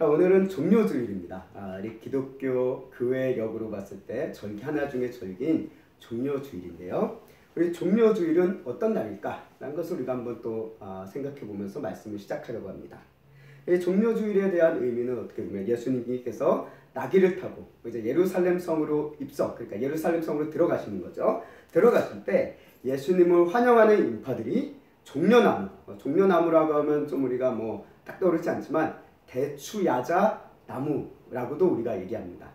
자, 오늘은 종료주일입니다. 우리 기독교 교회역으로 봤을 때 절기 하나 중에 절기인 종료주일인데요. 우리 종료주일은 어떤 날일까? 라는 것을 우리가 한번 또 생각해 보면서 말씀을 시작하려고 합니다. 이 종료주일에 대한 의미는 어떻게 보면 예수님께서 나귀를 타고 이제 예루살렘 성으로 입성, 그러니까 예루살렘 성으로 들어가시는 거죠. 들어갔을 때 예수님을 환영하는 인파들이 종려나무, 종려나무라고 하면 좀 우리가 뭐 딱 떠오르지 않지만 대추야자 나무라고도 우리가 얘기합니다.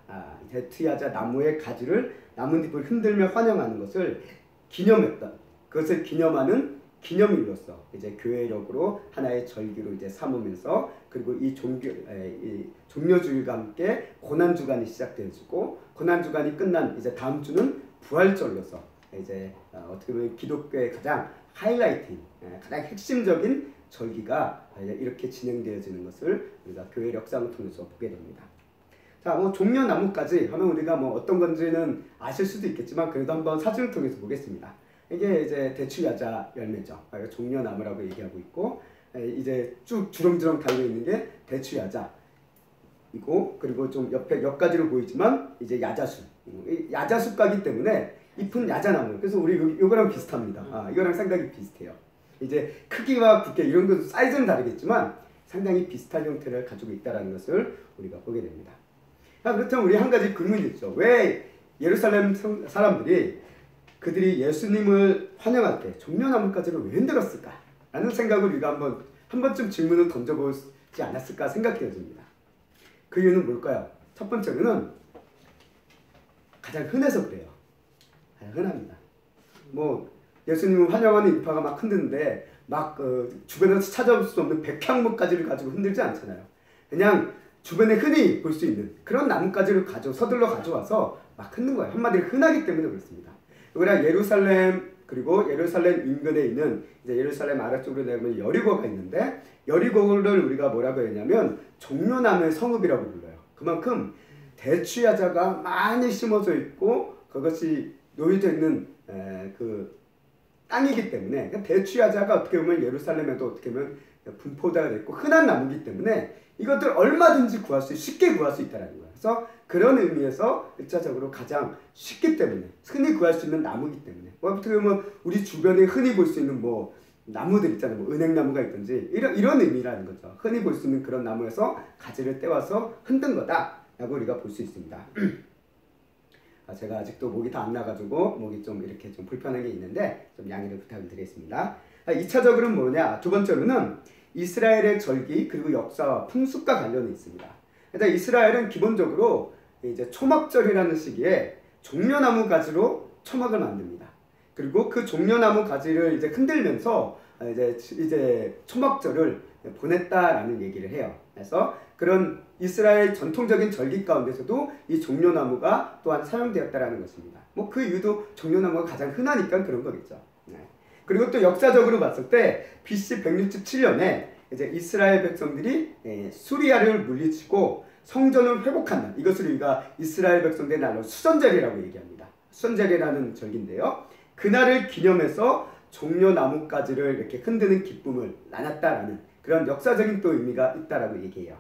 대추야자 나무의 가지를 나뭇잎을 흔들며 환영하는 것을 기념했던, 그것을 기념하는 기념일로서 이제 교회력으로 하나의 절기로 이제 삼으면서, 그리고 이 종료주일과 함께 고난주간이 시작되어지고, 고난주간이 끝난 이제 다음 주는 부활절로서 이제 어떻게 보면 기독교의 가장 하이라이트인, 가장 핵심적인 절기가 이렇게 진행되어지는 것을 우리가 교회 역사를 통해서 보게 됩니다. 자, 뭐 종려나무까지 하면 우리가 뭐 어떤 건지는 아실 수도 있겠지만 그래도 한번 사진을 통해서 보겠습니다. 이게 이제 대추야자 열매죠. 종려나무라고 얘기하고 있고, 이제 쭉 주렁주렁 달려 있는 게 대추야자이고, 그리고 좀 옆에 몇 가지로 보이지만 이제 야자수, 야자수가기 때문에 잎은 야자나무. 그래서 우리 이거랑 비슷합니다. 이거랑 상당히 비슷해요. 이제 크기와 두께 이런 것도 사이즈는 다르겠지만 상당히 비슷한 형태를 가지고 있다는 것을 우리가 보게 됩니다. 그렇다면 우리 한 가지 질문이 있죠. 왜 예루살렘 사람들이 그들이 예수님을 환영할 때 종려나무까지를 왜 흔들었을까? 라는 생각을 우리가 한 번쯤 질문을 던져보지 않았을까 생각되어집니다. 그 이유는 뭘까요? 첫 번째로는 가장 흔해서 그래요. 가장 흔합니다. 뭐 예수님을 환영하는 인파가 막 흔드는데 막 주변에서 찾아볼 수 없는 백향목가지를 가지고 흔들지 않잖아요. 그냥 주변에 흔히 볼 수 있는 그런 나뭇가지를 서둘러 가져와서 막 흔든 거예요. 한마디로 흔하기 때문에 그렇습니다. 그러나 예루살렘, 그리고 예루살렘 인근에 있는 이제 예루살렘 아래쪽으로 내려면 여리고가 있는데, 여리고를 우리가 뭐라고 했냐면 종려나무의 성읍이라고 불러요. 그만큼 대추야자가 많이 심어져 있고 그것이 놓여져 있는 그 땅이기 때문에, 대추야자가 어떻게 보면 예루살렘에도 어떻게 보면 분포되어 있고 흔한 나무이기 때문에 이것들 얼마든지 쉽게 구할 수 있다는 거예요. 그래서 그런 의미에서 일차적으로 가장 쉽기 때문에, 흔히 구할 수 있는 나무이기 때문에, 어떻게 보면 우리 주변에 흔히 볼 수 있는 뭐 나무들 있잖아요. 뭐 은행나무가 있든지 이런 의미라는 거죠. 흔히 볼 수 있는 그런 나무에서 가지를 떼와서 흔든 거다라고 우리가 볼 수 있습니다. 제가 아직도 목이 다 안 나가지고 목이 좀 이렇게 좀 불편한 게 있는데 좀 양해를 부탁을 드리겠습니다. 2차적으로는 뭐냐? 두 번째로는 이스라엘의 절기 그리고 역사와 풍습과 관련이 있습니다. 일단 이스라엘은 기본적으로 이제 초막절이라는 시기에 종려나무 가지로 초막을 만듭니다. 그리고 그 종려나무 가지를 이제 흔들면서 이제 초막절을 보냈다라는 얘기를 해요. 그래서 그런 이스라엘 전통적인 절기 가운데서도 이 종려나무가 또한 사용되었다라는 것입니다. 뭐 그 이유도 종려나무가 가장 흔하니까 그런 거겠죠. 그리고 또 역사적으로 봤을 때 BC 167년에 이제 이스라엘 백성들이 수리아를 물리치고 성전을 회복한 날, 이것을 우리가 이스라엘 백성들의 날로 수전절이라고 얘기합니다. 수전절이라는 절기인데요. 그날을 기념해서 종려나무가지를 이렇게 흔드는 기쁨을 나눴다라는 그런 역사적인 또 의미가 있다라고 얘기해요.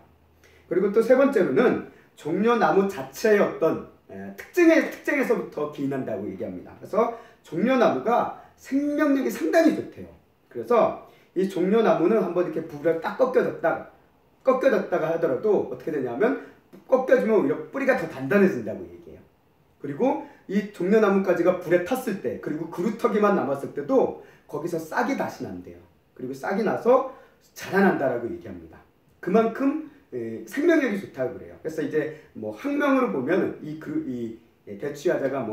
그리고 또 세 번째로는 종려나무 자체의 어떤 특징에서부터 기인한다고 얘기합니다. 그래서 종려나무가 생명력이 상당히 좋대요. 그래서 이 종려나무는 한번 이렇게 불에 딱 꺾여졌다가 하더라도 어떻게 되냐면 꺾여주면 오히려 뿌리가 더 단단해진다고 얘기해요. 그리고 이 종려나무까지가 불에 탔을 때, 그리고 그루터기만 남았을 때도 거기서 싹이 다시 난대요. 그리고 싹이 나서 자라난다라고 얘기합니다. 그만큼 생명력이 좋다고 그래요. 그래서 이제 뭐 학명으로 보면 이 대추야자가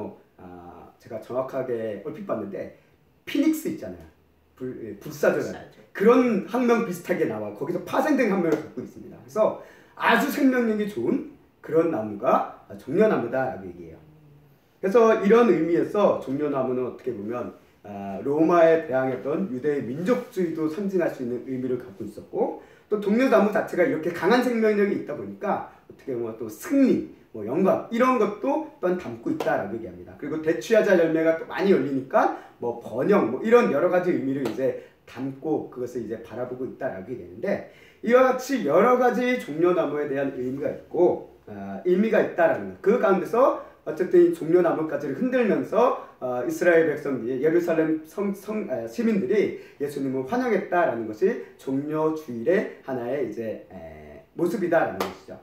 제가 정확하게 얼핏 봤는데 피닉스 있잖아요. 불사조라는 그런 학명 비슷하게 나와 거기서 파생된 학명을 갖고 있습니다. 그래서 아주 생명력이 좋은 그런 나무가 종려나무다라고 얘기해요. 그래서 이런 의미에서 종려나무는 어떻게 보면 로마에 대항했던 유대의 민족주의도 상징할 수 있는 의미를 갖고 있었고, 또 종려나무 자체가 이렇게 강한 생명력이 있다 보니까 어떻게 보면 또 승리, 뭐 영광 이런 것도 또한 담고 있다라고 얘기합니다. 그리고 대추야자 열매가 또 많이 열리니까 뭐 번영 뭐 이런 여러 가지 의미를 이제 담고 그것을 이제 바라보고 있다라고 얘기하는데, 이와 같이 여러 가지 종려나무에 대한 의미가 있고 의미가 있다라는 것. 그 가운데서 어쨌든 이 종려나무까지를 흔들면서 이스라엘 백성, 예루살렘 시민들이 예수님을 환영했다라는 것이 종려주일의 하나의 이제 모습이다라는 것이죠.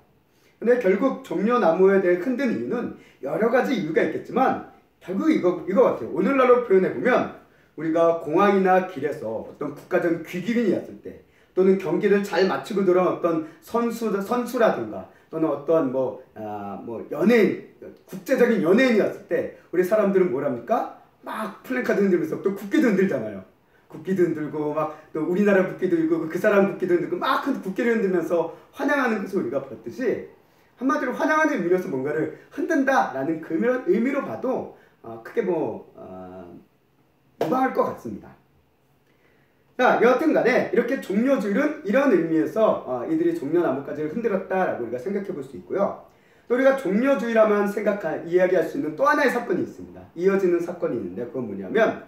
근데 결국 종려나무에 대해 흔든 이유는 여러 가지 이유가 있겠지만 결국 이거 같아요. 오늘날로 표현해 보면 우리가 공항이나 길에서 어떤 국가적 귀기민이 왔을 때 또는 경기를 잘 마치고 들어온 어떤 선수라든가 또는 어떤 뭐 연예인, 국제적인 연예인이 왔을 때 우리 사람들은 뭐랍니까? 막 플랜카드 흔들면서 또 국기도 흔들잖아요. 국기도 흔들고 막 또 우리나라 국기도 흔들고 그 사람 국기도 흔들고 막 국기를 흔들면서 환영하는 것을 우리가 봤듯이 한마디로 환영하는 의미로서 뭔가를 흔든다라는 그런 의미로 봐도 크게 무방할 것 같습니다. 자, 여하튼 간에 이렇게 종려주일은 이런 의미에서 이들이 종려나무까지를 흔들었다라고 우리가 생각해 볼 수 있고요. 또 우리가 종려주일하면 이야기할 수 있는 또 하나의 사건이 있습니다. 이어지는 사건이 있는데 그건 뭐냐면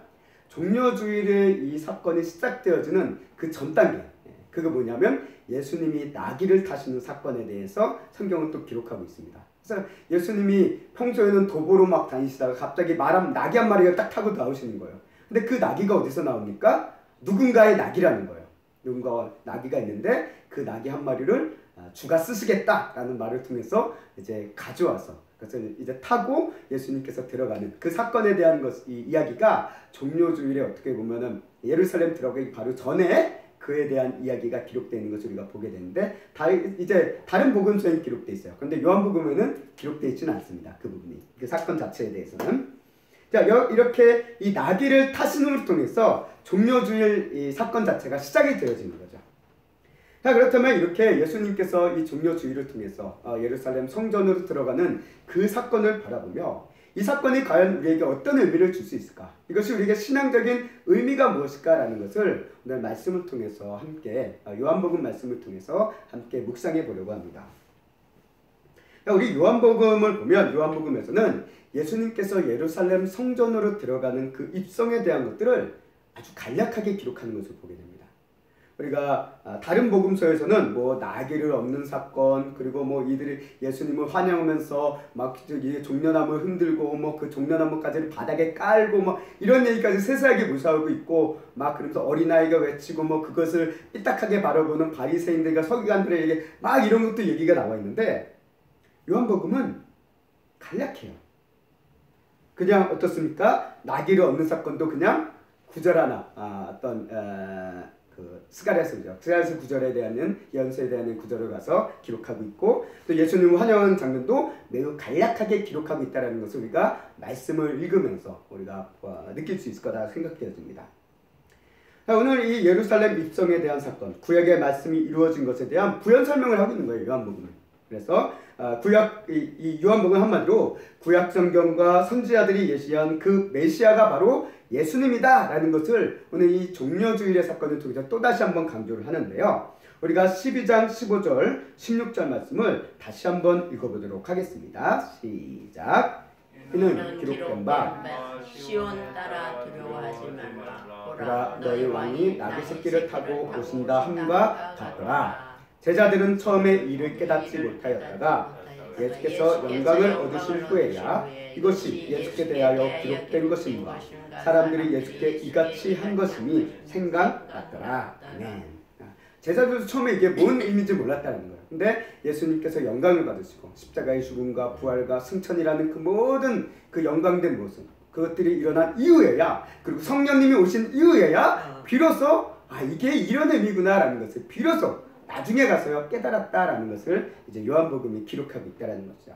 종려주일의 이 사건이 시작되어지는 그 전 단계, 그게 뭐냐면 예수님이 나귀를 타시는 사건에 대해서 성경은 또 기록하고 있습니다. 그래서 예수님이 평소에는 도보로 막 다니시다가 갑자기 나귀 한 마리가 딱 타고 나오시는 거예요. 근데 그 나귀가 어디서 나옵니까? 누군가의 나귀라는 거예요. 누군가 나귀가 있는데 그 나귀 한 마리를 주가 쓰시겠다라는 말을 통해서 이제 가져와서 그래서 이제 타고 예수님께서 들어가는 그 사건에 대한 이 이야기가 종려주일에 어떻게 보면은 예루살렘 들어가기 바로 전에 그에 대한 이야기가 기록되어 있는 것을 우리가 보게 되는데 이제 다른 복음서에는 기록되어 있어요. 그런데 요한복음에는 기록되어 있지는 않습니다. 그 부분이 그 사건 자체에 대해서는. 자, 이렇게 이 나귀를 타신을 통해서 종려주일 이 사건 자체가 시작이 되어지는 거죠. 자, 그렇다면 이렇게 예수님께서 이 종려주일을 통해서 예루살렘 성전으로 들어가는 그 사건을 바라보며 이 사건이 과연 우리에게 어떤 의미를 줄 수 있을까? 이것이 우리에게 신앙적인 의미가 무엇일까라는 것을 오늘 말씀을 통해서 함께 요한복음 말씀을 통해서 함께 묵상해 보려고 합니다. 우리 요한복음을 보면 요한복음에서는 예수님께서 예루살렘 성전으로 들어가는 그 입성에 대한 것들을 아주 간략하게 기록하는 것을 보게 됩니다. 우리가 다른 복음서에서는 뭐 나귀를 얻는 사건, 그리고 뭐 이들이 예수님을 환영하면서 막 종려나무 흔들고 뭐 그 종려나무까지를 바닥에 깔고 뭐 이런 얘기까지 세세하게 묘사하고 있고 막 그러면서 어린아이가 외치고 뭐 그것을 삐딱하게 바라보는 바리새인들과 서기관들에게 막 이런 것도 얘기가 나와 있는데 요한복음은 간략해요. 그냥 어떻습니까? 나귀를 얻는 사건도 그냥 구절 하나 그 스가랴서 구절에 대한 예언서에 대한 구절을 가서 기록하고 있고 또 예수님을 환영하는 장면도 매우 간략하게 기록하고 있다는 것을 우리가 말씀을 읽으면서 우리가 느낄 수 있을 거다 생각되어집니다. 오늘 이 예루살렘 입성에 대한 사건, 구약의 말씀이 이루어진 것에 대한 부연 설명을 하고 있는 거예요. 요한복음은. 그래서 이 요한복음은 한마디로 구약 성경과 선지자들이 예시한 그 메시아가 바로 예수님이다 라는 것을 오늘 이 종려주일의 사건을 통해서 또다시 한번 강조를 하는데요. 우리가 12장 15절 16절 말씀을 다시 한번 읽어보도록 하겠습니다. 시작. 이는 기록된 바 시온 따라 두려워하지 말라. 보라 너희 왕이 나귀 새끼를 타고 오신다 함과 같더라. 제자들은 처음에 이를 깨닫지 못하였다가 예수께서 영광을 얻으실 후에야 이것이 예수께 대하여 기록된 것인가 사람들이 예수께 이같이 한 것임이 생각났더라. 아멘. 제자들도 처음에 이게 뭔 의미인지 몰랐다는 거예요. 근데 예수님께서 영광을 받으시고 십자가의 죽음과 부활과 승천이라는 그 모든 그 영광된 모습 그것들이 일어난 이후에야 그리고 성령님이 오신 이후에야 비로소 이게 이런 의미구나 라는 것을 비로소 나중에 가서요 깨달았다라는 것을 이제 요한복음이 기록하고 있다라는 거죠.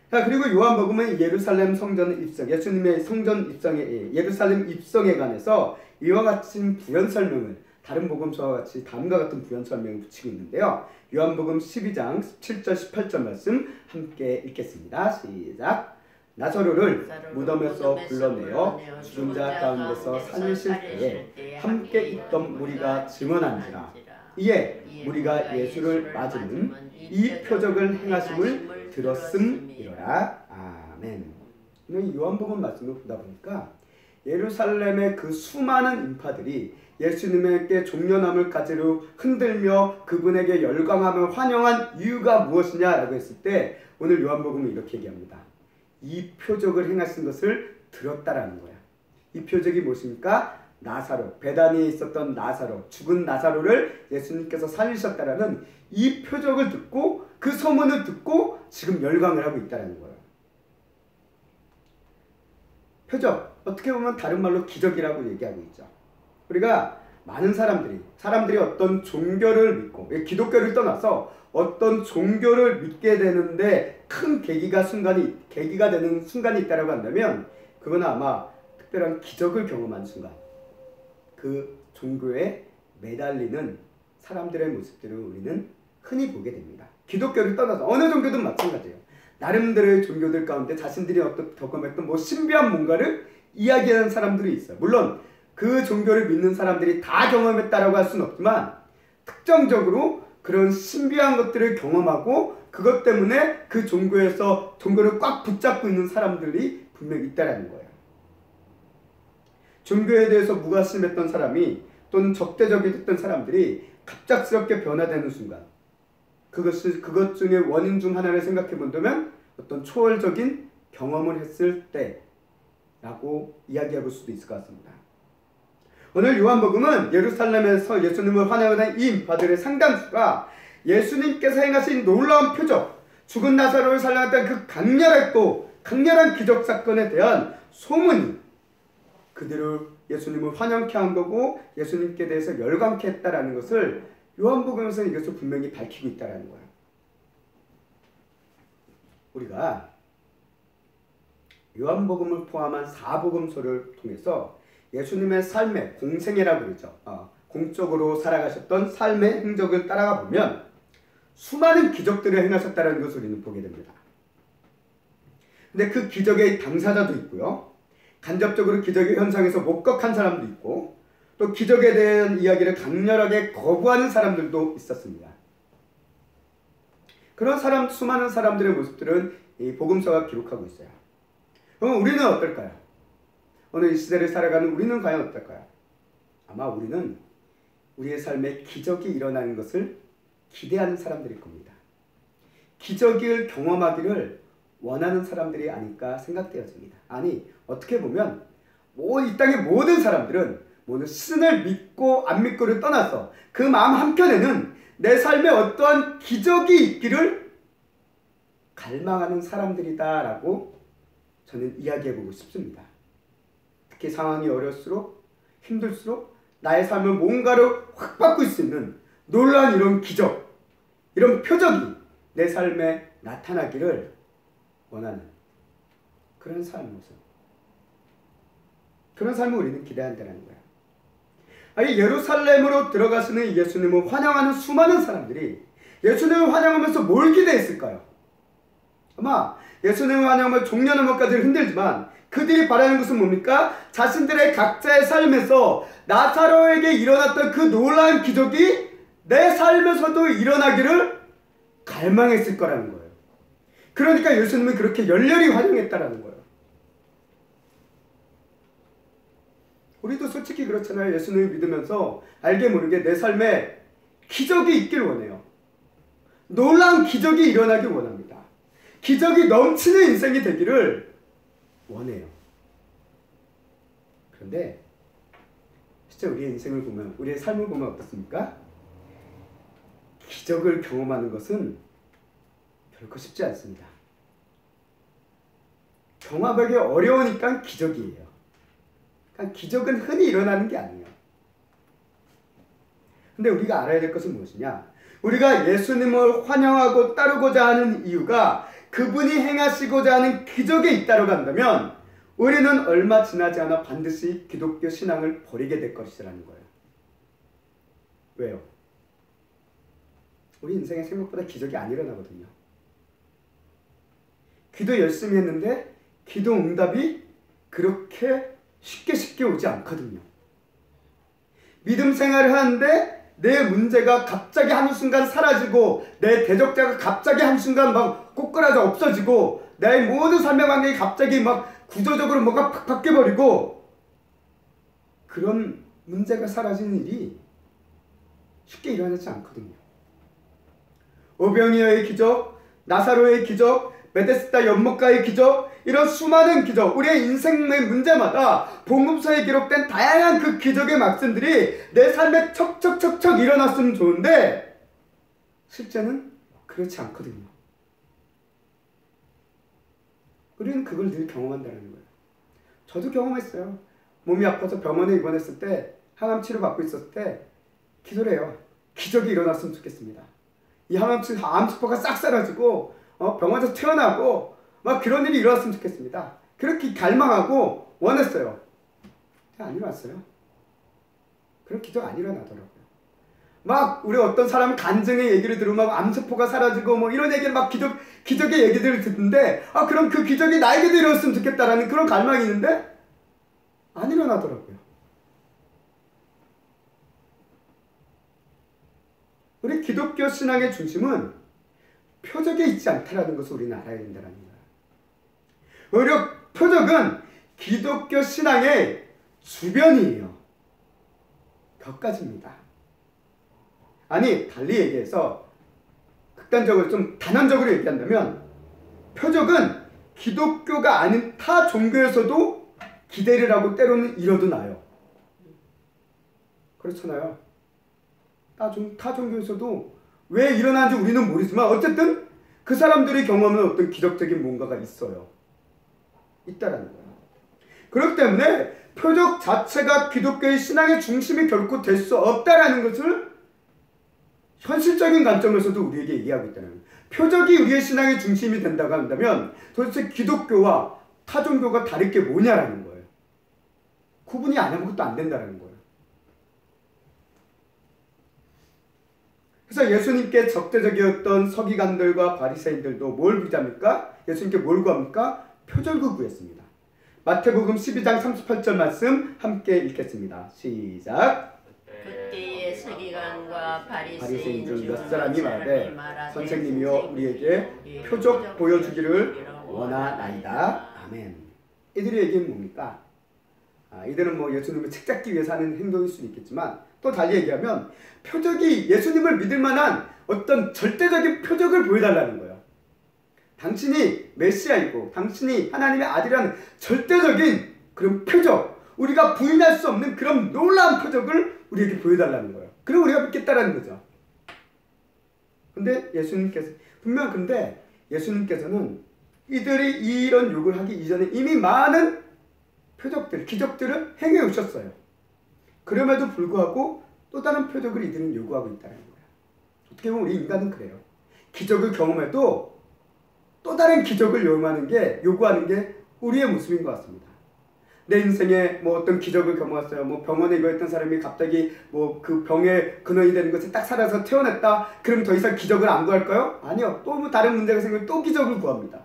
자, 그리고 요한복음은 예루살렘 성전 입성, 예수님의 성전 입성에 예루살렘 입성에 관해서 이와 같은 부연 설명을 다른 복음서와 같이 다음과 같은 부연 설명을 붙이고 있는데요. 요한복음 12장 17절 18절 말씀 함께 읽겠습니다. 시작. 나사로를 무덤에서 불러내어 죽은 자 가운데서 살리실 때에 함께 있던 무리가 증언한지라. 이에 무리가 예수를 맞으는 이 표적을 행하심을 들었음이로라. 아멘. 이 요한복음 말씀을 보다 보니까 예루살렘의 그 수많은 인파들이 예수님에게 종려나물 가지로 흔들며 그분에게 열광하며 환영한 이유가 무엇이냐라고 했을 때 오늘 요한복음은 이렇게 얘기합니다. 이 표적을 행하신 것을 들었다라는 거야. 이 표적이 무엇입니까? 나사로, 베다니에 있었던 나사로, 죽은 나사로를 예수님께서 살리셨다라는 이 표적을 듣고 그 소문을 듣고 지금 열광을 하고 있다는 거예요. 표적, 어떻게 보면 다른 말로 기적이라고 얘기하고 있죠. 우리가 많은 사람들이 어떤 종교를 믿고, 기독교를 떠나서 어떤 종교를 믿게 되는데 큰 계기가 되는 순간이 있다고 한다면 그건 아마 특별한 기적을 경험한 순간, 그 종교에 매달리는 사람들의 모습들을 우리는 흔히 보게 됩니다. 기독교를 떠나서 어느 종교든 마찬가지예요. 나름대로의 종교들 가운데 자신들이 어떤 경험했던 신비한 뭔가를 이야기하는 사람들이 있어요. 물론 그 종교를 믿는 사람들이 다 경험했다라고 할 수는 없지만 특정적으로 그런 신비한 것들을 경험하고 그것 때문에 그 종교를 꽉 붙잡고 있는 사람들이 분명히 있다라는 거예요. 종교에 대해서 무관심했던 사람이 또는 적대적이었던 사람들이 갑작스럽게 변화되는 순간, 그것 중에 원인 중 하나를 생각해 본다면 어떤 초월적인 경험을 했을 때라고 이야기해 볼 수도 있을 것 같습니다. 오늘 요한복음은 예루살렘에서 예수님을 환영하는 이 인파들의 상당수가 예수님께서 행하신 놀라운 표적, 죽은 나사로를 살려냈던 그 강렬한 기적 사건에 대한 소문이 그들을 예수님을 환영케 한 거고 예수님께 대해서 열광케 했다라는 것을 요한복음에서는 이것을 분명히 밝히고 있다는 거예요. 우리가 요한복음을 포함한 사복음서를 통해서 예수님의 삶의 공생애라고 그러죠. 공적으로 살아가셨던 삶의 행적을 따라가 보면 수많은 기적들을 행하셨다는 것을 우리는 보게 됩니다. 근데 그 기적의 당사자도 있고요. 간접적으로 기적의 현상에서 목격한 사람도 있고 또 기적에 대한 이야기를 강렬하게 거부하는 사람들도 있었습니다. 그런 수많은 사람들의 모습들은 이 복음서가 기록하고 있어요. 그럼 우리는 어떨까요? 오늘 이 시대를 살아가는 우리는 과연 어떨까요? 아마 우리는 우리의 삶에 기적이 일어나는 것을 기대하는 사람들일 겁니다. 기적을 경험하기를 원하는 사람들이 아닐까 생각되어집니다. 아니, 어떻게 보면 이 땅의 모든 사람들은 신을 믿고 안 믿고를 떠나서 그 마음 한켠에는 내 삶에 어떠한 기적이 있기를 갈망하는 사람들이다라고 저는 이야기해보고 싶습니다. 특히 상황이 어려울수록 힘들수록 나의 삶을 뭔가를 확 바꿀 수 있는 놀라운 이런 기적, 이런 표적이 내 삶에 나타나기를 원하는 그런 그런 삶을 우리는 기대한다는 거예요. 아니, 예루살렘으로 들어가시는 예수님을 환영하는 수많은 사람들이 예수님을 환영하면서 뭘 기대했을까요? 아마 예수님을 환영하면 종려나무까지를 흔들지만 그들이 바라는 것은 뭡니까? 자신들의 각자의 삶에서 나사로에게 일어났던 그 놀라운 기적이 내 삶에서도 일어나기를 갈망했을 거라는 거예요. 그러니까 예수님은 그렇게 열렬히 환영했다라는 거예요. 우리도 솔직히 그렇잖아요. 예수님을 믿으면서 알게 모르게 내 삶에 기적이 있길 원해요. 놀라운 기적이 일어나길 원합니다. 기적이 넘치는 인생이 되기를 원해요. 그런데 진짜 우리의 인생을 보면, 우리의 삶을 보면 어떻습니까? 기적을 경험하는 것은 결코 쉽지 않습니다. 경험하기 어려우니까 기적이에요. 그러니까 기적은 흔히 일어나는 게 아니에요. 근데 우리가 알아야 될 것은 무엇이냐? 우리가 예수님을 환영하고 따르고자 하는 이유가 그분이 행하시고자 하는 기적에 있다고 한다면 우리는 얼마 지나지 않아 반드시 기독교 신앙을 버리게 될 것이라는 거예요. 왜요? 우리 인생에 생각보다 기적이 안 일어나거든요. 기도 열심히 했는데 기도 응답이 그렇게 쉽게 오지 않거든요. 믿음 생활을 하는데 내 문제가 갑자기 한순간 사라지고 내 대적자가 갑자기 한순간 막 꼬꾸라져 없어지고 내 모든 삶의 관계가 갑자기 막 구조적으로 뭐가 팍 바뀌어버리고 그런 문제가 사라지는 일이 쉽게 일어나지 않거든요. 오병이어의 기적, 나사로의 기적, 베데스다 연못가의 기적, 이런 수많은 기적, 우리의 인생의 문제마다 복음서에 기록된 다양한 그 기적의 말씀들이 내 삶에 척척척척 일어났으면 좋은데 실제는 그렇지 않거든요. 우리는 그걸 늘 경험한다는 거예요. 저도 경험했어요. 몸이 아파서 병원에 입원했을 때, 항암 치료 받고 있었을 때 기도를 해요. 기적이 일어났으면 좋겠습니다. 이 암세포가 싹 사라지고 병원에서 태어나고 막 그런 일이 일어났으면 좋겠습니다. 그렇게 갈망하고 원했어요. 안 일어났어요. 그런 기도가 안 일어나더라고요. 막 우리 어떤 사람 간증의 얘기를 들으면 암세포가 사라지고 뭐 이런 얘기를 막 기적의 얘기들을 듣는데 그럼 그 기적이 나에게도 일어났으면 좋겠다라는 그런 갈망이 있는데 안 일어나더라고요. 우리 기독교 신앙의 중심은 표적에 있지 않다라는 것을 우리는 알아야 된다는 거예요. 오히려 표적은 기독교 신앙의 주변이에요. 곁가지입니다. 아니 달리 얘기해서 극단적으로 좀 단언적으로 얘기한다면 표적은 기독교가 아닌 타 종교에서도 기대를 하고 때로는 이뤄도 나요. 그렇잖아요. 타 종교에서도 왜 일어나는지 우리는 모르지만 어쨌든 그 사람들의 경험은 어떤 기적적인 뭔가가 있어요. 있다라는 거예요. 그렇기 때문에 표적 자체가 기독교의 신앙의 중심이 결코 될 수 없다라는 것을 현실적인 관점에서도 우리에게 얘기하고 있다는 거예요. 표적이 우리의 신앙의 중심이 된다고 한다면 도대체 기독교와 타 종교가 다를 게 뭐냐라는 거예요. 구분이 아무것도 안 된다는 거예요. 그래서 예수님께 적대적이었던 서기관들과 바리새인들도 뭘 부르자니까? 예수님께 뭘 구합니까? 표적을 구했습니다. 마태복음 12장 38절 말씀 함께 읽겠습니다. 시작. 그때의 서기관과 바리새인 중 몇 사람이 말하되 선생님이여 우리에게 표적 보여주기를 원하나이다. 아멘. 이들의 얘기는 뭡니까? 이들은 뭐 예수님을 책잡기 위해서 하는 행동일 수도 있겠지만 또 달리 얘기하면 표적이 예수님을 믿을 만한 어떤 절대적인 표적을 보여달라는 거예요. 당신이 메시아이고 당신이 하나님의 아들이라는 절대적인 그런 표적, 우리가 부인할 수 없는 그런 놀라운 표적을 우리에게 보여달라는 거예요. 그럼 우리가 믿겠다라는 거죠. 근데 예수님께서는 이들이 이런 요구를 하기 이전에 이미 많은 표적들, 기적들을 행해 오셨어요. 그럼에도 불구하고 또 다른 표적을 이들은 요구하고 있다는 거예요. 어떻게 보면 우리 인간은 그래요. 기적을 경험해도 또 다른 기적을 요구하는 게 우리의 모습인 것 같습니다. 내 인생에 뭐 어떤 기적을 경험했어요. 뭐 병원에 입원했던 사람이 갑자기 뭐 그 병의 근원이 되는 것이 딱 살아서 태어났다. 그럼 더 이상 기적을 안 구할까요? 아니요. 또 뭐 다른 문제가 생기면 또 기적을 구합니다.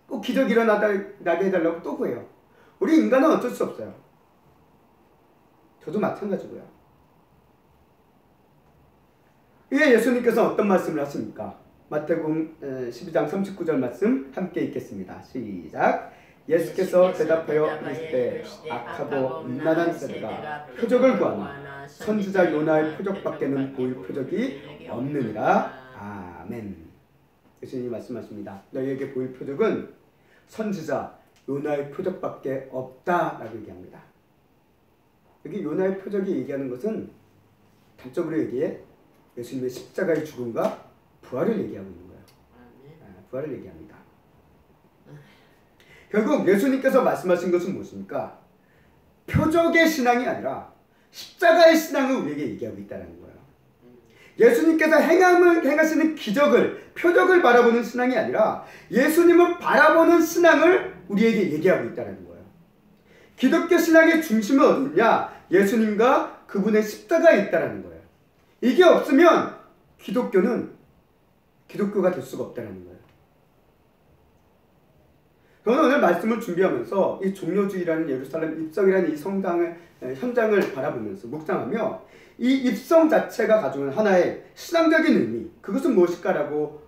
꼭 기적이 나게 해달라고 또 구해요. 우리 인간은 어쩔 수 없어요. 저도 마찬가지고요. 이에 예수님께서 어떤 말씀을 하십니까? 마태복음 12장 39절 말씀 함께 읽겠습니다. 시작. 예수께서 대답하여 이르시되 악하고 음란한 세대가 표적을 구하나 선지자 요나의 표적밖에는 보일 표적이 없느니라. 아멘. 예수님이 말씀하십니다. 너희에게 보일 표적은 선지자 요나의 표적밖에 없다라고 얘기합니다. 여기 요나의 표적이 얘기하는 것은 단적으로 얘기해 예수님의 십자가의 죽음과 부활을 얘기하고 있는 거예요. 부활을 얘기합니다. 결국 예수님께서 말씀하신 것은 무엇입니까? 표적의 신앙이 아니라 십자가의 신앙을 우리에게 얘기하고 있다는 거예요. 예수님께서 행하시는 기적을, 표적을 바라보는 신앙이 아니라 예수님을 바라보는 신앙을 우리에게 얘기하고 있다는 거예요. 기독교 신앙의 중심은 어디냐? 예수님과 그분의 십자가에 있다는 거예요. 이게 없으면 기독교가 될 수가 없다는 거예요. 저는 오늘 말씀을 준비하면서 이 종려주의라는 예루살렘 입성이라는 이 현장을 바라보면서 묵상하며 이 입성 자체가 가지고 있는 하나의 신앙적인 의미, 그것은 무엇일까라고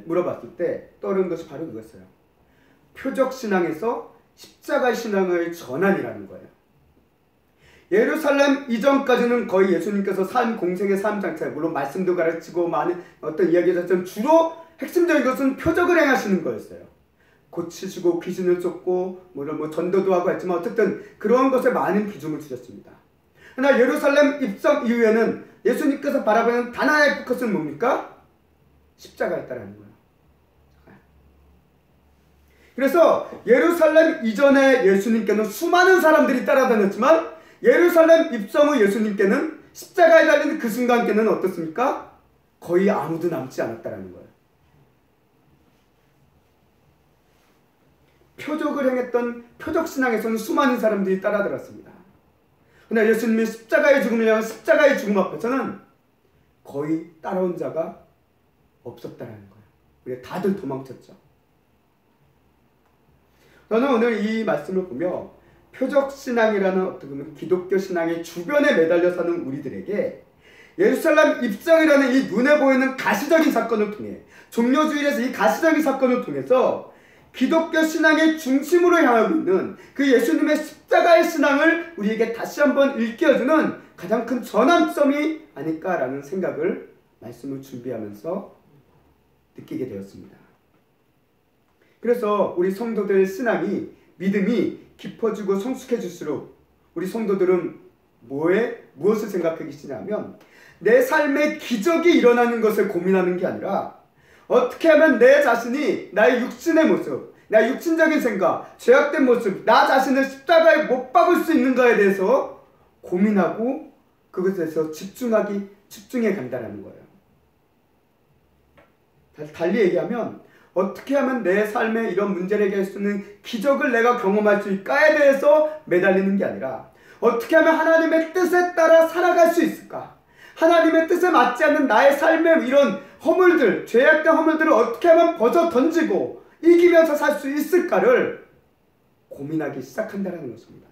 물어봤을 때 떠오르는 것이 바로 그거였어요. 표적 신앙에서 십자가 신앙의 전환이라는 거예요. 예루살렘 이전까지는 거의 예수님께서 삶 공생의 삶 자체, 물론 말씀도 가르치고 많은 어떤 이야기를 하지만 주로 핵심적인 것은 표적을 행하시는 거였어요. 고치시고 귀신을 쫓고 뭐 전도도 하고 했지만 어쨌든 그런 것에 많은 비중을 두셨습니다. 그러나 예루살렘 입성 이후에는 예수님께서 바라보는 단 하나의 포커스는 뭡니까? 십자가였다라는 거예요. 그래서 예루살렘 이전에 예수님께는 수많은 사람들이 따라다녔지만 예루살렘 입성 후 예수님께는 십자가에 달리는 그 순간께는 어떻습니까? 거의 아무도 남지 않았다라는 거예요. 표적을 행했던 표적신앙에서는 수많은 사람들이 따라들었습니다. 그러나 예수님의 십자가의 죽음을 향한 십자가의 죽음 앞에서는 거의 따라온 자가 없었다라는 거예요. 우리 다들 도망쳤죠. 저는 오늘 이 말씀을 보며 표적신앙이라는 어떻게 보면 기독교 신앙의 주변에 매달려 사는 우리들에게 예루살렘 입성이라는 이 눈에 보이는 가시적인 사건을 통해 종료주일에서 이 가시적인 사건을 통해서 기독교 신앙의 중심으로 향하고 있는 그 예수님의 십자가의 신앙을 우리에게 다시 한번 일깨워주는 가장 큰 전환점이 아닐까라는 생각을 말씀을 준비하면서 느끼게 되었습니다. 그래서 우리 성도들의 신앙이 믿음이 깊어지고 성숙해질수록 우리 성도들은 무엇을 생각하기 시작하면 내 삶에 기적이 일어나는 것을 고민하는 게 아니라 어떻게 하면 내 자신이 나의 육신의 모습, 나의 육신적인 생각, 죄악된 모습, 나 자신을 십자가에 못 박을 수 있는가에 대해서 고민하고 그것에 대해서 집중해 간다는 거예요. 달리 얘기하면 어떻게 하면 내 삶에 이런 문제를 해결할 수 있는 기적을 내가 경험할 수 있을까에 대해서 매달리는 게 아니라 어떻게 하면 하나님의 뜻에 따라 살아갈 수 있을까? 하나님의 뜻에 맞지 않는 나의 삶의 이런 허물들, 죄악된 허물들을 어떻게 하면 벗어 던지고 이기면서 살 수 있을까를 고민하기 시작한다는 것입니다.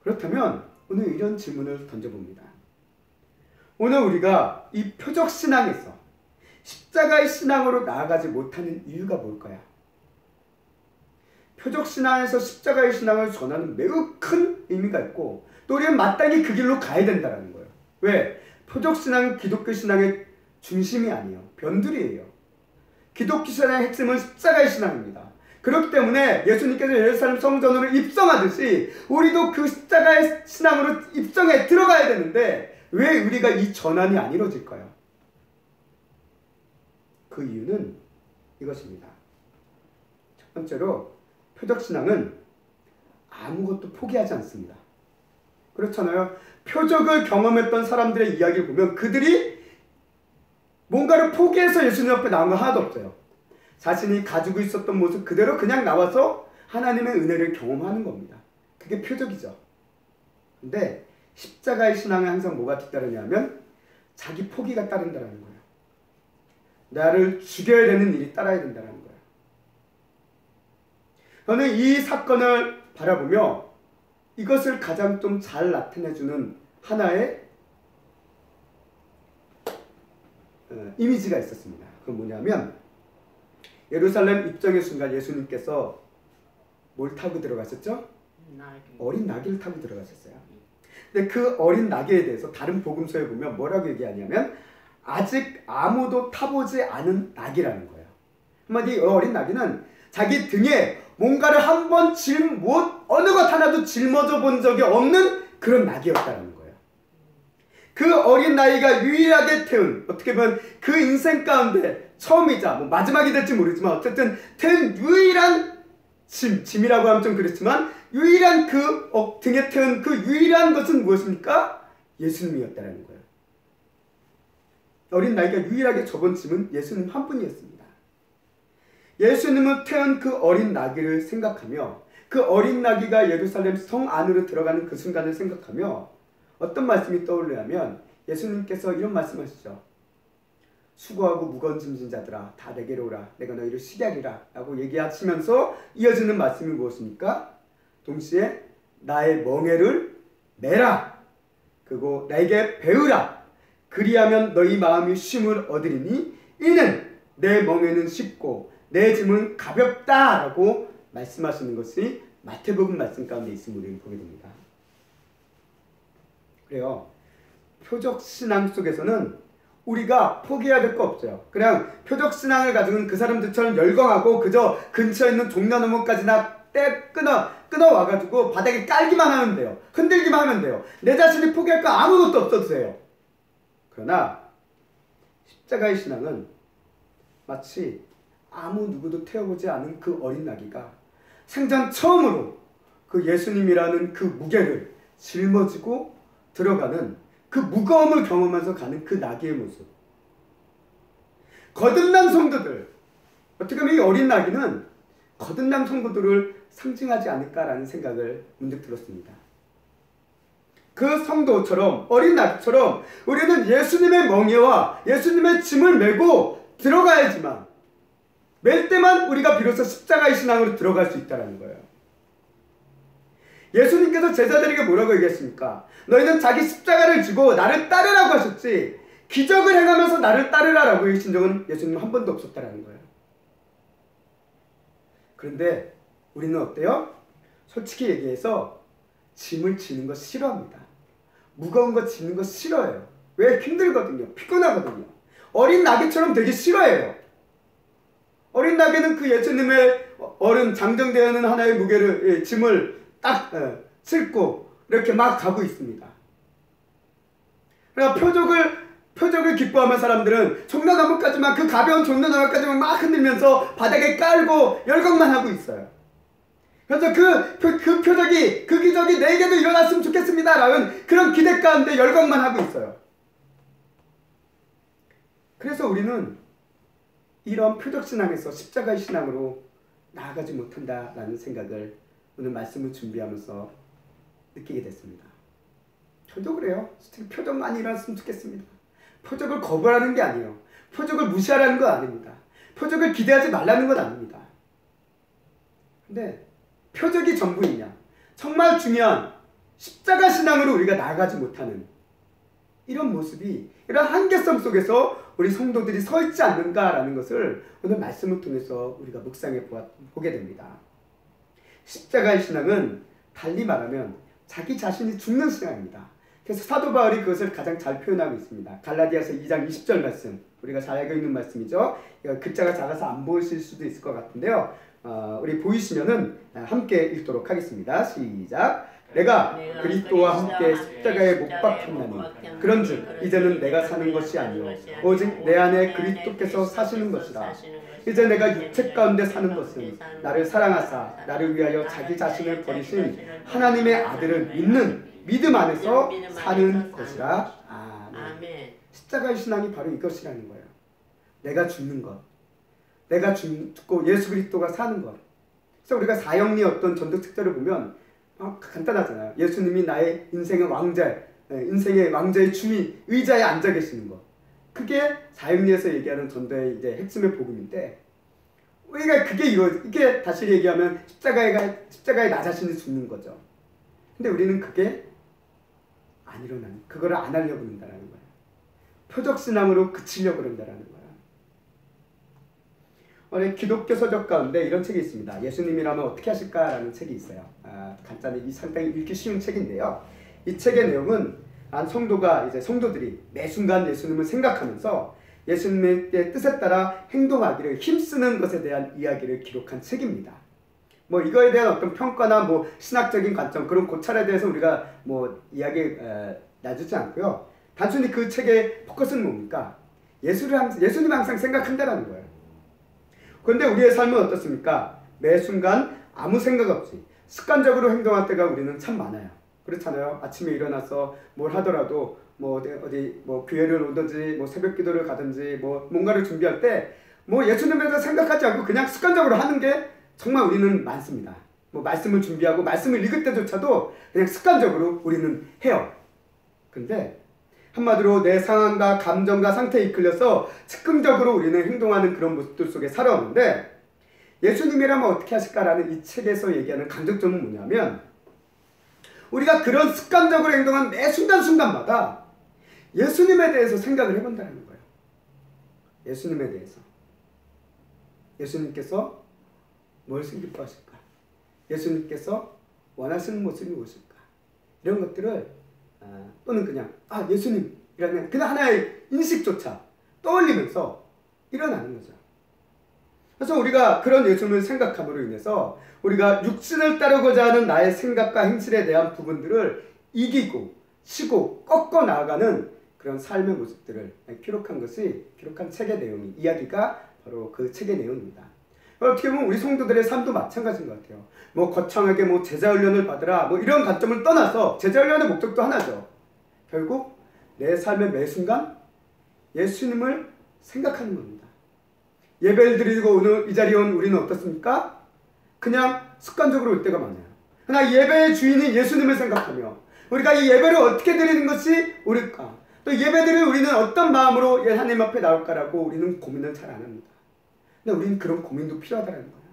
그렇다면 오늘 이런 질문을 던져봅니다. 오늘 우리가 이 표적신앙에서 십자가의 신앙으로 나아가지 못하는 이유가 뭘까요? 표적신앙에서 십자가의 신앙을 전하는 매우 큰 의미가 있고 또 우리는 마땅히 그 길로 가야 된다는 거예요. 왜? 표적신앙은 기독교 신앙의 중심이 아니에요. 변두리예요. 기독교 신앙의 핵심은 십자가의 신앙입니다. 그렇기 때문에 예수님께서 예루살렘 성전으로 입성하듯이 우리도 그 십자가의 신앙으로 입성해 들어가야 되는데 왜 우리가 이 전환이 안 이루어질까요? 그 이유는 이것입니다. 첫 번째로 표적신앙은 아무것도 포기하지 않습니다. 그렇잖아요. 표적을 경험했던 사람들의 이야기를 보면 그들이 뭔가를 포기해서 예수님 앞에 나온 건 하나도 없어요. 자신이 가지고 있었던 모습 그대로 그냥 나와서 하나님의 은혜를 경험하는 겁니다. 그게 표적이죠. 근데 십자가의 신앙에 항상 뭐가 뒤따르냐면 자기 포기가 따른다는 거예요. 나를 죽여야 되는 일이 따라야 된다는 거예요. 저는 이 사건을 바라보며 이것을 가장 좀 잘 나타내주는 하나의 이미지가 있었습니다. 그건 뭐냐면 예루살렘 입성의 순간 예수님께서 뭘 타고 들어가셨죠? 어린 나귀를 타고 들어가셨어요. 근데 그 어린 나귀에 대해서 다른 복음서에 보면 뭐라고 얘기하냐면 아직 아무도 타보지 않은 나귀라는 거예요. 한마디 어린 나귀는 자기 등에 뭔가를 한번 어느 것 하나도 짊어져 본 적이 없는 그런 나귀였다는 거예요. 그 어린 나이가 유일하게 태운 어떻게 보면 그 인생 가운데 처음이자 뭐 마지막이 될지 모르지만 어쨌든 태운 유일한 짐이라고 하면 좀 그렇지만 유일한 그 등에 태운 그 유일한 것은 무엇입니까? 예수님이었다는 거예요. 어린 나이가 유일하게 접은 짐은 예수님 한 분이었습니다. 예수님을 태운 그 어린 나귀를 생각하며 그 어린 나귀가 예루살렘 성 안으로 들어가는 그 순간을 생각하며 어떤 말씀이 떠오르냐면 예수님께서 이런 말씀하시죠. 수고하고 무거운 짐진 자들아 다 내게로 오라 내가 너희를 쉬게 하리라 라고 얘기하시면서 이어지는 말씀이 무엇입니까? 동시에 나의 멍에를 메라 그리고 내게 배우라 그리하면 너희 마음이 쉼을 얻으리니 이는 내 멍에는 쉽고 내 짐은 가볍다 라고 말씀하시는 것이 마태복음 말씀 가운데 있음을 우리는 보게 됩니다. 그래요. 표적신앙 속에서는 우리가 포기해야 될 거 없어요. 그냥 표적신앙을 가지고는 그 사람들처럼 열광하고 그저 근처에 있는 종려나무까지나 끊어와가지고 바닥에 깔기만 하면 돼요. 흔들기만 하면 돼요. 내 자신이 포기할 거 아무것도 없어도 돼요. 그러나 십자가의 신앙은 마치 아무 누구도 태워보지 않은 그 어린 나귀가 생전 처음으로 그 예수님이라는 그 무게를 짊어지고 들어가는 그 무거움을 경험하면서 가는 그 나귀의 모습. 거듭난 성도들, 어떻게 보면 이 어린 나귀는 거듭난 성도들을 상징하지 않을까라는 생각을 문득 들었습니다. 그 성도처럼, 어린 나귀처럼 우리는 예수님의 멍에와 예수님의 짐을 메고 들어가야지만, 맬 때만 우리가 비로소 십자가의 신앙으로 들어갈 수 있다는 거예요. 예수님께서 제자들에게 뭐라고 얘기했습니까? 너희는 자기 십자가를 지고 나를 따르라고 하셨지, 기적을 행하면서 나를 따르라라고 하신 적은 예수님 한 번도 없었다는 거예요. 그런데 우리는 어때요? 솔직히 얘기해서 짐을 지는 거 싫어합니다. 무거운 거 지는 거 싫어해요. 왜? 힘들거든요. 피곤하거든요. 어린 나귀처럼 되기 싫어해요. 어린 나귀는 그 예수님의 어른 장정되어 있는 하나의 무게를, 짐을 딱 싣고 이렇게 막 가고 있습니다. 그러니까 표적을 기뻐하면 사람들은 종려나무까지만, 그 가벼운 종려나무까지만 막 흔들면서 바닥에 깔고 열광만 하고 있어요. 그래서 그 표적이, 그 기적이 내게도 일어났으면 좋겠습니다 라는 그런 기대 가운데 열광만 하고 있어요. 그래서 우리는 이런 표적신앙에서 십자가의 신앙으로 나아가지 못한다라는 생각을 오늘 말씀을 준비하면서 느끼게 됐습니다. 저도 그래요. 표적만 일어났으면 좋겠습니다. 표적을 거부하는 게 아니에요. 표적을 무시하라는 거 아닙니다. 표적을 기대하지 말라는 건 아닙니다. 근데 표적이 전부이냐, 정말 중요한 십자가 신앙으로 우리가 나아가지 못하는 이런 모습이, 이런 한계성 속에서 우리 성도들이 서 있지 않는가라는 것을 오늘 말씀을 통해서 우리가 묵상해 보게 됩니다. 십자가의 신앙은 달리 말하면 자기 자신이 죽는 신앙입니다. 그래서 사도 바울이 그것을 가장 잘 표현하고 있습니다. 갈라디아서 2장 20절 말씀, 우리가 잘 알고 있는 말씀이죠. 글자가 작아서 안 보이실 수도 있을 것 같은데요. 우리 보이시면은 함께 읽도록 하겠습니다. 시작. 내가 그리스도와 함께 십자가에 못 박혔나니 그런즉 이제는 내가 사는 것이 아니요 오직 내 안에 그리스도께서 사시는 것이라. 이제 내가 육체 가운데 사는 것은 나를 사랑하사 나를 위하여 자기 자신을 버리신 하나님의 아들을 믿는 믿음 안에서 사는 것이라. 아멘. 십자가의 신앙이 바로 이것이라는 거예요. 내가 죽는 것, 내가 죽고 예수 그리스도가 사는 것. 그래서 우리가 사형리 어떤 전도 책자를 보면 간단하잖아요. 예수님이 나의 인생의 왕자, 인생의 왕자의 주인, 의자에 앉아 계시는 것. 그게 사형리에서 얘기하는 전도의 이제 핵심의 복음인데, 우리가 이게 다시 얘기하면 십자가에 나 자신이 죽는 거죠. 근데 우리는 그게 안 일어나는, 그거를 안 하려고 한다는 거예요. 표적신앙으로 그치려고 한다는 거예요. 오늘 기독교 서적 가운데 이런 책이 있습니다. 예수님이라면 어떻게 하실까라는 책이 있어요. 간단히 상당히 읽기 쉬운 책인데요. 이 책의 내용은 성도들이 매 순간 예수님을 생각하면서 예수님의 뜻에 따라 행동하기를 힘쓰는 것에 대한 이야기를 기록한 책입니다. 뭐 이거에 대한 어떤 평가나 뭐 신학적인 관점, 그런 고찰에 대해서 우리가 뭐 이야기 놔주지 않고요. 단순히 그 책의 포커스는 뭡니까? 예수님 항상 생각한다는 거예요. 그런데 우리의 삶은 어떻습니까? 매 순간 아무 생각 없이 습관적으로 행동할 때가 우리는 참 많아요. 그렇잖아요. 아침에 일어나서 뭘 하더라도 뭐 어디 뭐 교회를 오든지 뭐 새벽 기도를 가든지 뭐 뭔가를 준비할 때 뭐 예수님에 대해서 생각하지 않고 그냥 습관적으로 하는 게 정말 우리는 많습니다. 뭐 말씀을 준비하고 말씀을 읽을 때조차도 그냥 습관적으로 우리는 해요. 근데 한마디로 내 상황과 감정과 상태에 이끌려서 즉흥적으로 우리는 행동하는 그런 모습들 속에 살아오는데, 예수님이라면 어떻게 하실까라는 이 책에서 얘기하는 강조점은 뭐냐면, 우리가 그런 습관적으로 행동한 매 순간순간마다 예수님에 대해서 생각을 해본다는 거예요. 예수님에 대해서. 예수님께서 뭘 기뻐하실까? 예수님께서 원하시는 모습이 무엇일까? 이런 것들을 또는 그냥 예수님이라는 그냥 하나의 인식조차 떠올리면서 일어나는 거죠. 그래서 우리가 그런 예수님을 생각함으로 인해서 우리가 육신을 따르고자 하는 나의 생각과 행실에 대한 부분들을 이기고 치고 꺾어 나아가는 그런 삶의 모습들을 기록한 책의 내용이 이야기가 바로 그 책의 내용입니다. 어떻게 보면 우리 성도들의 삶도 마찬가지인 것 같아요. 뭐 거창하게 제자 훈련을 받으라 이런 관점을 떠나서 제자 훈련의 목적도 하나죠. 결국 내 삶의 매 순간 예수님을 생각하는 겁니다. 예배를 드리고 오늘 이 자리에 온 우리는 어떻습니까? 그냥 습관적으로 올 때가 많아요. 그러나 예배의 주인인 예수님을 생각하며 우리가 이 예배를 어떻게 드리는 것이 옳을까? 또 예배드릴 우리는 어떤 마음으로 하나님 앞에 나올까라고 우리는 고민을 잘 안 합니다. 근데 우리는 그런 고민도 필요하다는 거예요.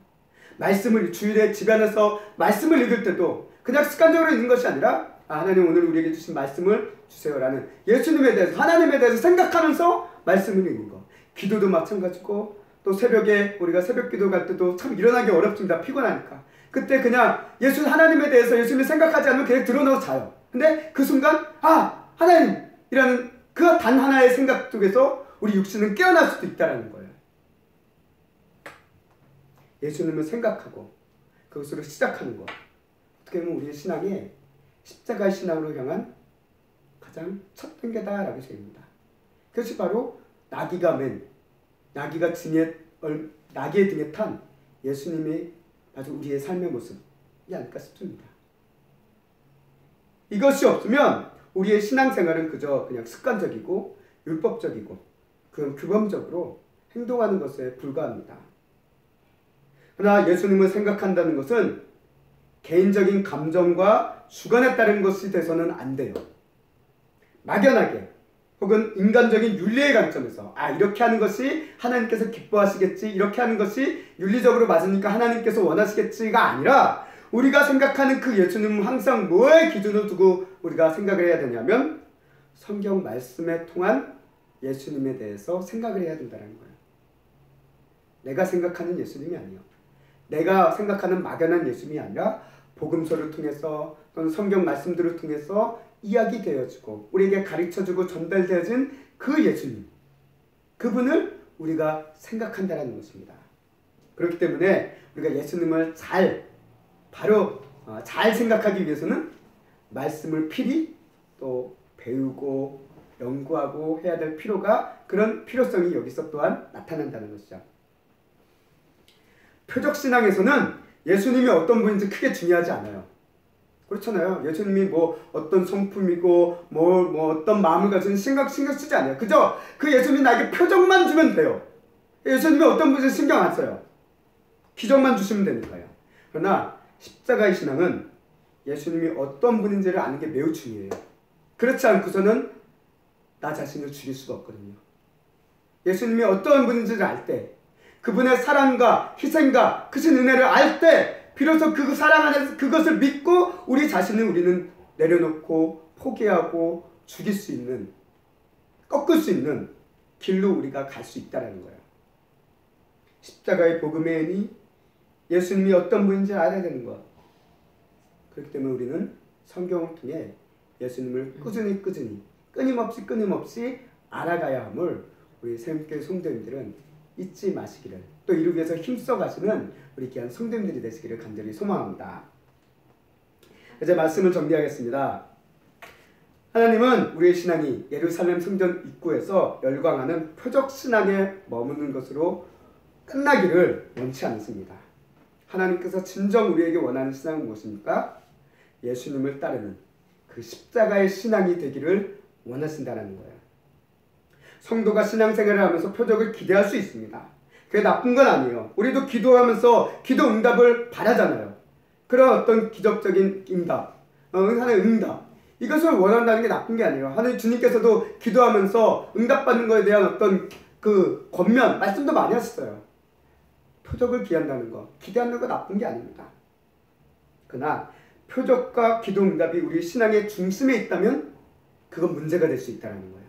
말씀을 주일에 집에 안에서 말씀을 읽을 때도 그냥 습관적으로 읽는 것이 아니라 하나님 오늘 우리에게 주신 말씀을 주세요라는 예수님에 대해서 하나님에 대해서 생각하면서 말씀을 읽는 거. 기도도 마찬가지고 또 새벽에 우리가 새벽 기도 갈 때도 참 일어나기 어렵습니다. 피곤하니까. 그때 그냥 하나님에 대해서 예수님을 생각하지 않으면 그냥 드러나서 자요. 근데 그 순간 하나님이라는 그 단 하나의 생각 속에서 우리 육신은 깨어날 수도 있다는 거예요. 예수님을 생각하고 그것으로 시작하는 것. 어떻게 보면 우리의 신앙에 십자가의 신앙으로 향한 가장 첫 단계다라고 생각합니다. 그것이 바로 나귀의 등에 탄 예수님이 아주 우리의 삶의 모습이 아닐까 싶습니다. 이것이 없으면 우리의 신앙생활은 그저 그냥 습관적이고 율법적이고 그런 규범적으로 행동하는 것에 불과합니다. 그러나 예수님을 생각한다는 것은 개인적인 감정과 주관에 따른 것이 돼서는 안 돼요. 막연하게 혹은 인간적인 윤리의 관점에서 이렇게 하는 것이 하나님께서 기뻐하시겠지, 이렇게 하는 것이 윤리적으로 맞으니까 하나님께서 원하시겠지가 아니라 우리가 생각하는 그 예수님은 항상 뭐의 기준을 두고 우리가 생각을 해야 되냐면 성경 말씀에 통한 예수님에 대해서 생각을 해야 된다는 거예요. 내가 생각하는 예수님이 아니요. 내가 생각하는 막연한 예수님이 아니라 복음서를 통해서 또는 성경 말씀들을 통해서 이야기되어지고 우리에게 가르쳐주고 전달되어진 그 예수님, 그분을 우리가 생각한다는 것입니다. 그렇기 때문에 우리가 예수님을 잘 생각하기 위해서는 말씀을 필히 또 배우고 연구하고 해야 될 그런 필요성이 여기서 또한 나타난다는 것이죠. 표적신앙에서는 예수님이 어떤 분인지 크게 중요하지 않아요. 그렇잖아요. 예수님이 어떤 성품이고 어떤 마음을 가지는 신경 쓰지 않아요. 그저 그 예수님이 나에게 표적만 주면 돼요. 예수님이 어떤 분인지 신경 안 써요. 기적만 주시면 되니까요. 그러나 십자가의 신앙은 예수님이 어떤 분인지를 아는 게 매우 중요해요. 그렇지 않고서는 나 자신을 죽일 수가 없거든요. 예수님이 어떤 분인지를 알 때, 그분의 사랑과 희생과 크신 은혜를 알 때 비로소 그 사랑 안에서 그것을 믿고 우리는 내려놓고 포기하고 죽일 수 있는, 꺾을 수 있는 길로 우리가 갈 수 있다는 거예요. 십자가의 복음의 은이 예수님이 어떤 분인지 알아야 되는 것. 그렇기 때문에 우리는 성경을 통해 예수님을 꾸준히 끊임없이 알아가야 함을 우리 새움교회 성도님들은 잊지 마시기를, 또 이루기 위해서 힘써 가시는 우리 귀한 성도님들이 되시기를 간절히 소망합니다. 이제 말씀을 정리하겠습니다. 하나님은 우리의 신앙이 예루살렘 성전 입구에서 열광하는 표적 신앙에 머무는 것으로 끝나기를 원치 않습니다. 하나님께서 진정 우리에게 원하는 신앙은 무엇입니까? 예수님을 따르는 그 십자가의 신앙이 되기를 원하신다는 거예요. 성도가 신앙생활을 하면서 표적을 기대할 수 있습니다. 그게 나쁜 건 아니에요. 우리도 기도하면서 기도 응답을 바라잖아요. 그런 어떤 기적적인 하나의 응답, 이것을 원한다는 게 나쁜 게 아니에요. 하나님 주님께서도 기도하면서 응답받는 것에 대한 어떤 그 권면, 말씀도 많이 하셨어요. 표적을 기대한다는 거 나쁜 게 아닙니다. 그러나 표적과 기도 응답이 우리 신앙의 중심에 있다면 그건 문제가 될 수 있다는 거예요.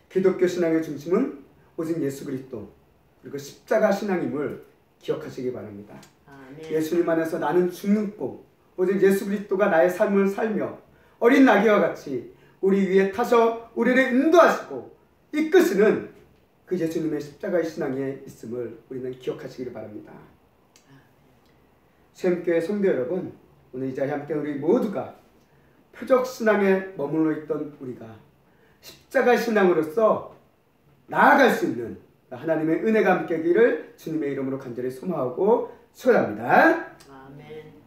기독교 신앙의 중심은 오직 예수 그리스도 그리고 십자가 신앙임을 기억하시기 바랍니다. 아멘. 예수님 안에서 나는 죽는 꿈, 오직 예수 그리스도가 나의 삶을 살며 어린 나귀와 같이 우리 위에 타서 우리를 인도하시고 이끄시는 그 예수님의 십자가의 신앙에 있음을 우리는 기억하시기를 바랍니다. 시험교회 성도 여러분, 오늘 이 자리에 함께 우리 모두가 표적 신앙에 머물러 있던 우리가 십자가 신앙으로서 나아갈 수 있는 하나님의 은혜가 함께하기를 주님의 이름으로 간절히 소망하고 축원합니다. 아멘.